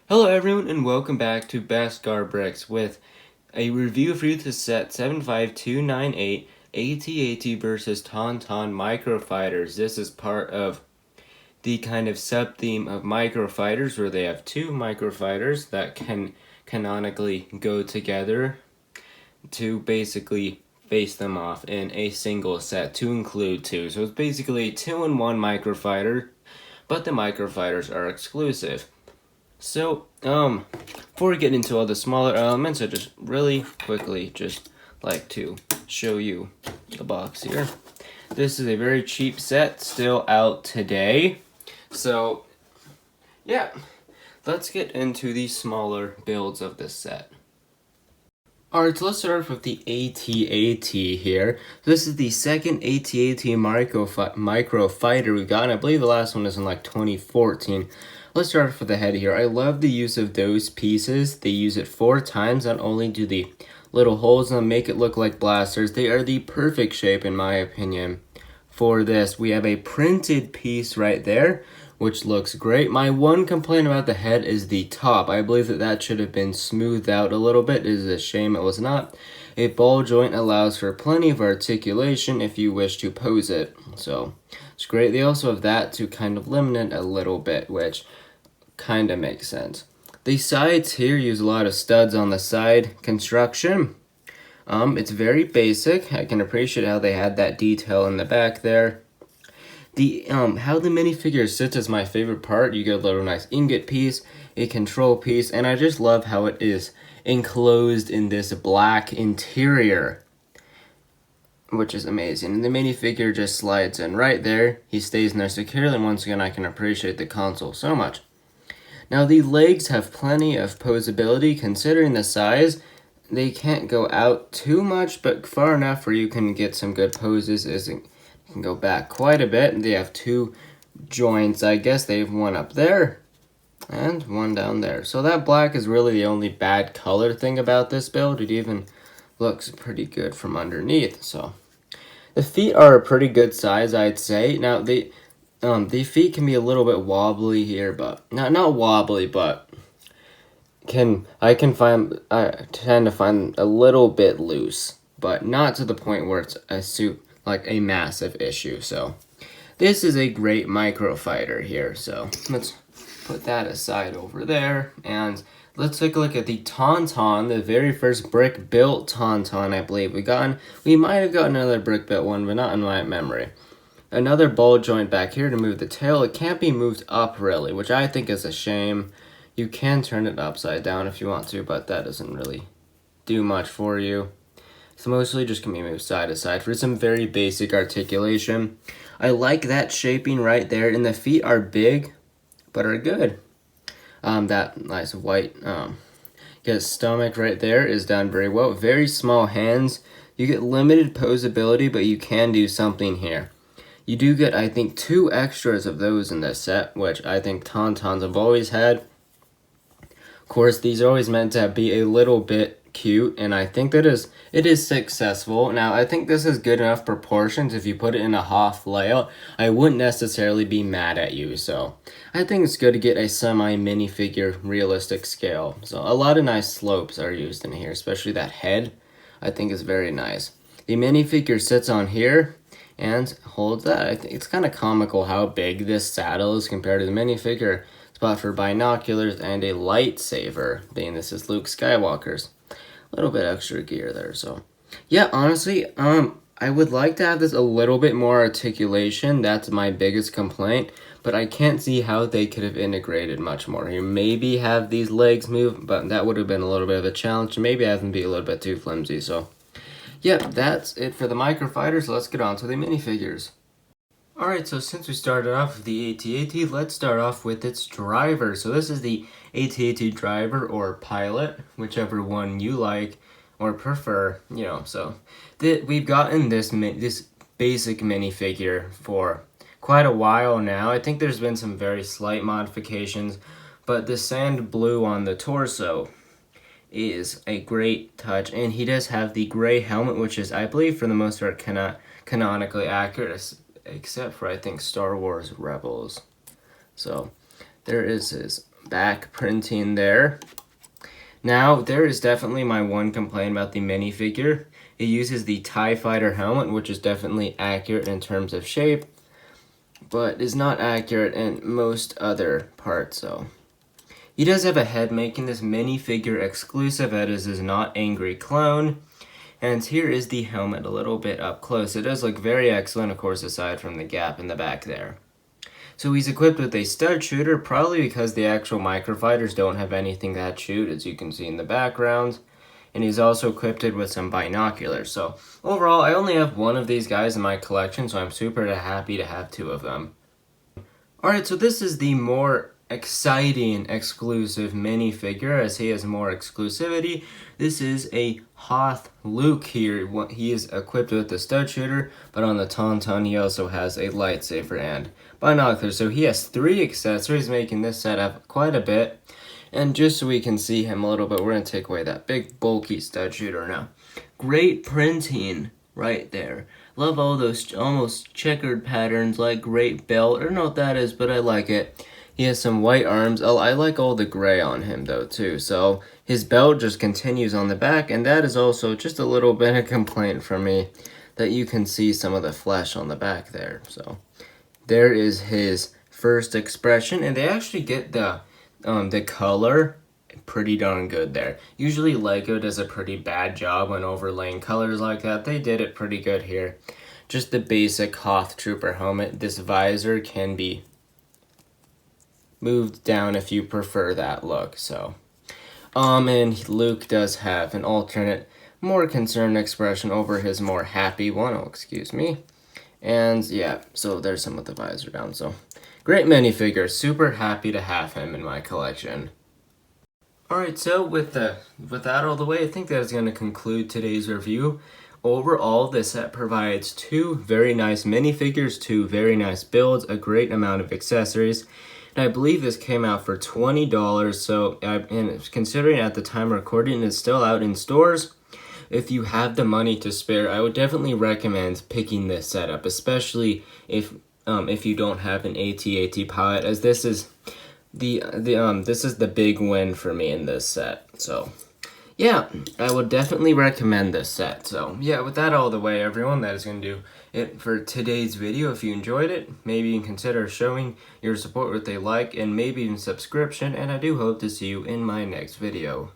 Hello everyone and welcome back to Beskar Bricks with a review for you to set 75298 AT-AT versus Tauntaun Microfighters. This is part of the kind of sub-theme of Microfighters where they have two Microfighters that can canonically go together to basically face them off in a single set to include two. So it's basically a 2-in-1 Microfighter, but the Microfighters are exclusive. So, before we get into all the smaller elements, I just really quickly just like to show you the box here. This is a very cheap set, still out today. So, yeah, let's get into the smaller builds of this set. Alright, so let's start off with the AT-AT here. This is the second AT-AT Microfighter we got, and I believe the last one was in like 2014. Let's start off with the head here. I love the use of those pieces. They use it 4 times. Not only do the little holes in them make it look like blasters, they are the perfect shape in my opinion for this. We have a printed piece right there, which looks great. My one complaint about the head is the top. I believe that should have been smoothed out a little bit. It is a shame it was not. A ball joint allows for plenty of articulation if you wish to pose it. So it's great. They also have that to kind of limit it a little bit, which kind of makes sense. The sides here use a lot of studs on the side construction. It's very basic. I can appreciate how they had that detail in the back there. The how the minifigure sits is my favorite part. You get a little nice ingot piece, a control piece, and I just love how it is enclosed in this black interior, which is amazing. And the minifigure just slides in right there. He stays in there securely, and once again, I can appreciate the console so much. Now the legs have plenty of posability considering the size. They can't go out too much, but far enough where you can get some good poses. You can go back quite a bit. They have 2 joints. I guess they have one up there and one down there. So that black is really the only bad color thing about this build. It even looks pretty good from underneath. So the feet are a pretty good size, I'd say. Now the feet can be a little bit wobbly here, but not wobbly, but I tend to find a little bit loose, but not to the point where it's a massive issue. So this is a great microfighter here. So let's put that aside over there, and let's take a look at the Tauntaun, the very first brick built Tauntaun. I believe we might have gotten another brick built one, but not in my memory. Another ball joint back here to move the tail. It can't be moved up really, which I think is a shame. You can turn it upside down if you want to, but that doesn't really do much for you. So mostly just can be moved side to side for some very basic articulation. I like that shaping right there, and the feet are big, but are good. That nice white stomach right there is done very well. Very small hands. You get limited posability, but you can do something here. You do get, I think, 2 extras of those in this set, which I think Tauntauns have always had. Of course, these are always meant to be a little bit cute, and I think that it is successful. Now, I think this is good enough proportions. If you put it in a Hoth layout, I wouldn't necessarily be mad at you. So I think it's good to get a semi-minifigure realistic scale. So a lot of nice slopes are used in here, especially that head, I think is very nice. The minifigure sits on here and holds that. I think it's kind of comical how big this saddle is compared to the minifigure. Spot for binoculars and a lightsaber, being this is Luke Skywalker's. A little bit extra gear there, so yeah, honestly, I would like to have this a little bit more articulation. That's my biggest complaint, but I can't see how they could have integrated much more here. Maybe have these legs move, but that would have been a little bit of a challenge. Maybe have them be a little bit too flimsy. So yep, that's it for the microfighters. Let's get on to the minifigures. Alright, so since we started off with the AT-AT, let's start off with its driver. So this is the AT-AT driver or pilot, whichever one you like or prefer, So we've gotten this basic minifigure for quite a while now. I think there's been some very slight modifications, but the sand blue on the torso is a great touch, and he does have the gray helmet, which is, I believe, for the most part, canonically accurate, except for, I think, Star Wars Rebels. So there is his back printing there. Now, there is definitely my one complaint about the minifigure. It uses the TIE Fighter helmet, which is definitely accurate in terms of shape, but is not accurate in most other parts, so. He does have a head, making this minifigure exclusive as his not angry clone. And here is the helmet a little bit up close. It does look very excellent, of course, aside from the gap in the back there. So he's equipped with a stud shooter, probably because the actual Microfighters don't have anything that shoot, as you can see in the background. And he's also equipped with some binoculars. So overall, I only have one of these guys in my collection, so I'm super happy to have two of them. Alright, so this is the more exciting exclusive minifigure, as he has more exclusivity. This is a Hoth Luke here. He is equipped with the stud shooter, but on the Tauntaun he also has a lightsaber and binoculars. So he has 3 accessories, making this setup quite a bit. And just so we can see him a little bit, we're going to take away that big bulky stud shooter now. Great printing right there. Love all those almost checkered patterns, like great belt. I don't know what that is, but I like it. He has some white arms. I like all the gray on him though too. So his belt just continues on the back, and that is also just a little bit of complaint from me, that you can see some of the flesh on the back there. So there is his first expression, and they actually get the color pretty darn good there. Usually Lego does a pretty bad job when overlaying colors like that. They did it pretty good here. Just the basic Hoth Trooper helmet. This visor can be moved down if you prefer that look. So and Luke does have an alternate, more concerned expression over his more happy one. Oh, excuse me. And yeah, so there's some of the visor down. So great minifigure. Super happy to have him in my collection. Alright, so with that out of the way, I think that is going to conclude today's review. Overall, this set provides 2 very nice minifigures, 2 very nice builds, a great amount of accessories. And I believe this came out for $20, so and considering at the time of recording it's still out in stores, if you have the money to spare, I would definitely recommend picking this setup, especially if you don't have an AT-AT pilot, as this is this is the big win for me in this set. So yeah, I would definitely recommend this set. So yeah, with that out of the way, everyone, that is going to do it for today's video. If you enjoyed it, maybe you can consider showing your support with a like and maybe even subscription, and I do hope to see you in my next video.